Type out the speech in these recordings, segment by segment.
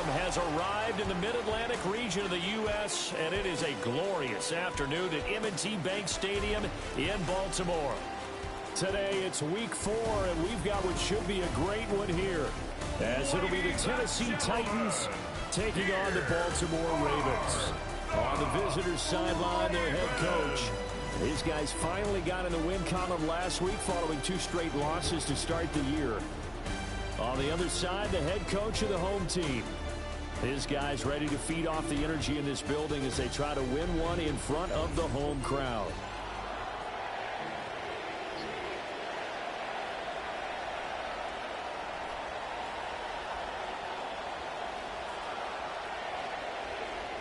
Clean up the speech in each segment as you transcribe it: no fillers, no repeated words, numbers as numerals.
Has arrived in the Mid-Atlantic region of the U.S., and it is a glorious afternoon at M&T Bank Stadium in Baltimore. Today, it's week 4, and we've got what should be a great one here, as it'll be the Tennessee Titans taking on the Baltimore Ravens. On the visitors' sideline, their head coach. These guys finally got in the win column last week following 2 straight losses to start the year. On the other side, the head coach of the home team. His guys ready to feed off the energy in this building as they try to win one in front of the home crowd.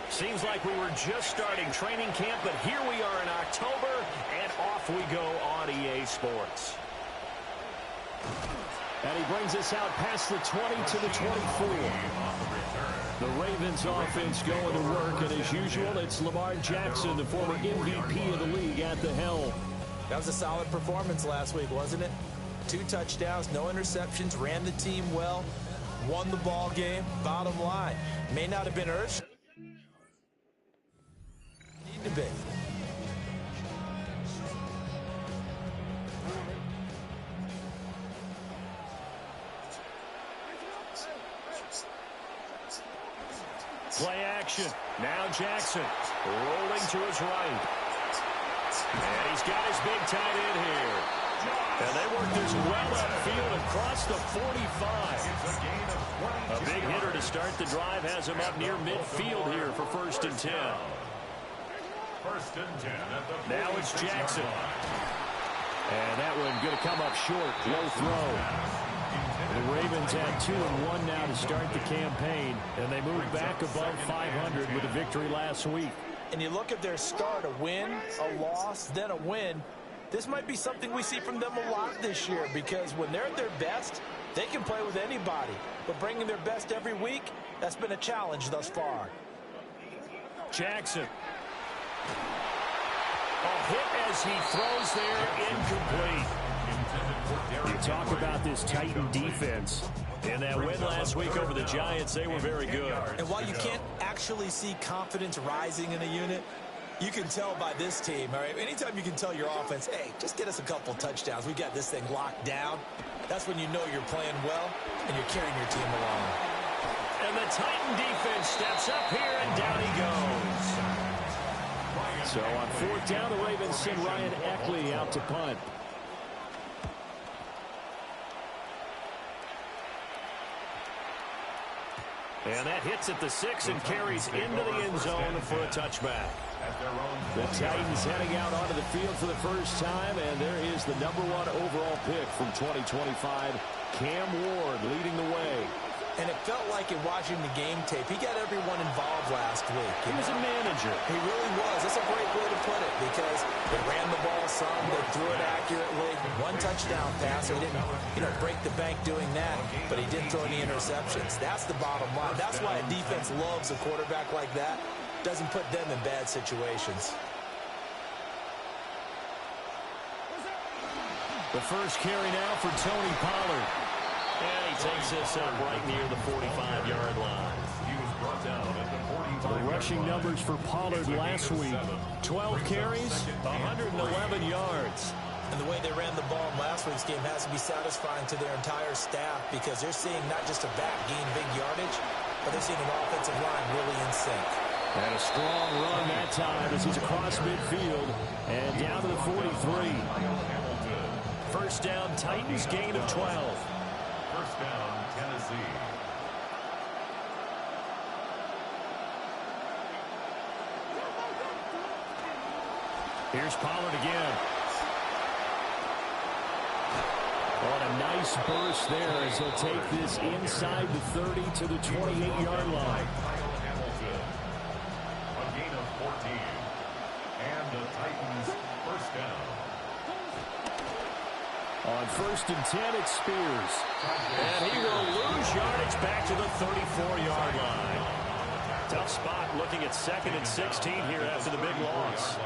Seems like we were just starting training camp, but here we are in October, and off we go on EA Sports. And he brings us out past the 20 to the 24. The Ravens offense going to work, and as usual, it's Lamar Jackson, the former MVP of the league, at the helm. That was a solid performance last week, wasn't it? 2 touchdowns, no interceptions, ran the team well, won the ball game. Bottom line, may not have been earth. Need to be. Play action. Now Jackson rolling to his right. And he's got his big tight end here. And they work this well upfield across the 45. A big hitter to start the drive has him up near midfield here for 1st and 10. 1st and 10 at the now it's Jackson. And that one going to come up short. Low throw. The Ravens had 2 and 1 now to start the campaign, and they moved back above 500 with a victory last week. And you look at their start, a win, a loss, then a win. This might be something we see from them a lot this year, because when they're at their best, they can play with anybody. But bringing their best every week, that's been a challenge thus far. Jackson. A hit as he throws there, incomplete. You talk about this Titan defense. In that win last week over the Giants, they were very good. And while you can't actually see confidence rising in a unit, you can tell by this team, all right? Anytime you can tell your offense, hey, just get us a couple touchdowns. We got this thing locked down. That's when you know you're playing well and you're carrying your team along. And the Titan defense steps up here, and down he goes. So on 4th down, the Ravens send Ryan Eckley out to punt. And that hits at the 6 and carries into the end zone for a touchback. The Titans heading out onto the field for the first time, and there is the #1 overall pick from 2025, Cam Ward, leading the way. And it felt like in watching the game tape, he got everyone involved last week. He was a manager. He really was. That's a great way to put it, because they ran the ball some, they threw it accurately. 1 touchdown pass. He didn't, break the bank doing that, but he didn't throw any interceptions. That's the bottom line. That's why a defense loves a quarterback like that. Doesn't put them in bad situations. The first carry now for Tony Pollard. And he takes this up right near the 45-yard line. He was brought down at the 45. The rushing numbers for Pollard last week, 12 carries, 111 yards. And the way they ran the ball in last week's game has to be satisfying to their entire staff because they're seeing not just a back gain big yardage, but they're seeing an offensive line really in sync. And a strong run that time as he's across midfield and down to the 43. First down, Titans, gain of 12. First down, Tennessee. Here's Pollard again. On a nice burst there as he'll take this inside the 30 to the 28-yard line. A gain of 14. And the Titans first down. On 1st and 10, it's Spears. And he will lose yardage back to the 34-yard line. Tough spot looking at 2nd and 16 here after the big loss.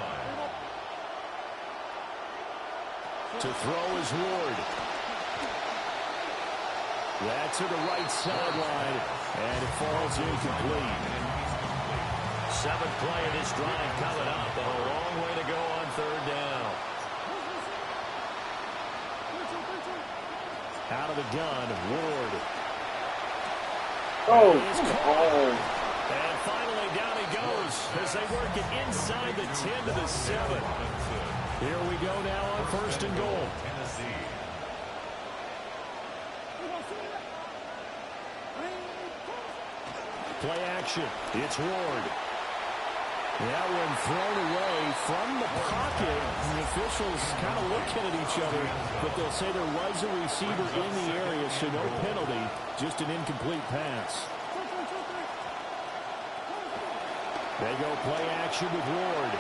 To throw is Ward. That to the right sideline, and it falls incomplete. 7th play of this drive coming up, but a long way to go on 3rd down. Out of the gun, Ward. Oh, and finally down he goes as they work it inside the 10 to the 7. Here we go now on 1st and goal. Tennessee. Play action. It's Ward. That one thrown away from the pocket. The officials kind of looking at each other, but they'll say there was a receiver in the area, so no penalty, just an incomplete pass. They go play action with Ward.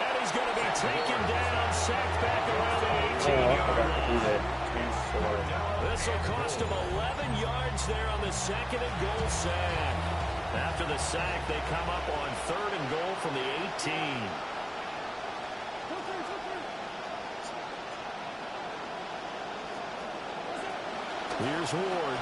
And he's going to be taken down, sacked back around the 18-yard line. This will cost him 11 yards there on the 2nd and goal sack. After the sack, they come up on 3rd and goal from the 18. Here's Ward.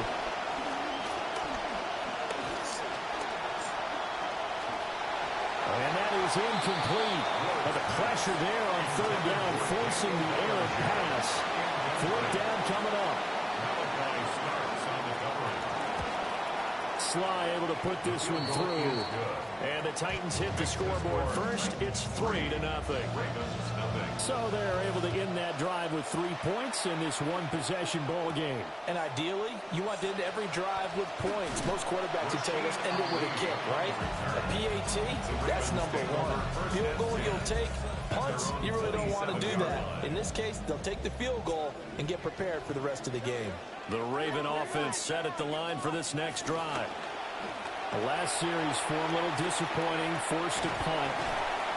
And that is incomplete. But the pressure there on 3rd down, forcing the errant pass. 4th down coming up. Sly able to put this one through. And the Titans hit the scoreboard first. It's 3-0. So they're able to end that drive with 3 points in this one-possession ball game. And ideally, you want to end every drive with points. Most quarterbacks would tell us end it with a kick, right? A PAT, that's number 1. Field goal you'll take. Punts, you really don't want to do that. In this case, they'll take the field goal and get prepared for the rest of the game. The Raven offense set at the line for this next drive. The last series for a little disappointing, forced a punt.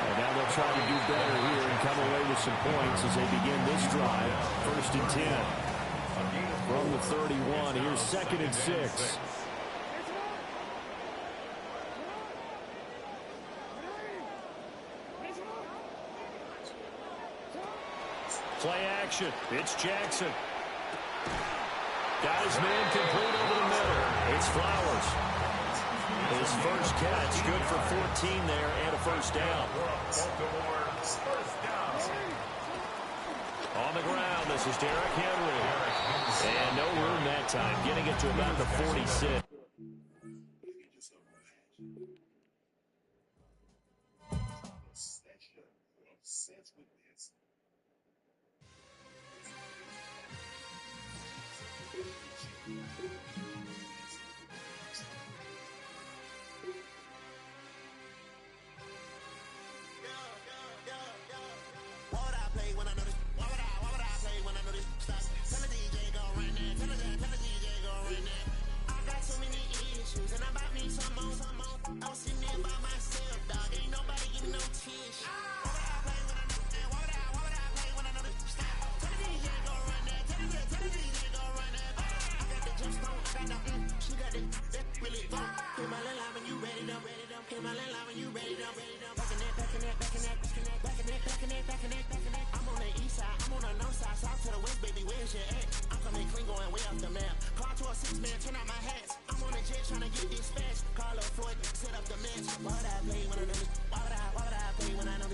And now they'll try to do better here and come away with some points as they begin this drive. 1st and 10. From the 31, here's 2nd and 6. Play action. It's Jackson. Got his man complete over the middle. It's Flowers. His first catch, good for 14 there and a first down. On the ground, this is Derrick Henry. And no room that time, getting it to about the 46. I'm coming clean, going way off the map. Call to a 6-man, turn out my hats. I'm on the jet trying to get dispatched. Call up Floyd, set up the match. Why would I play when I know? Why would I play when I know?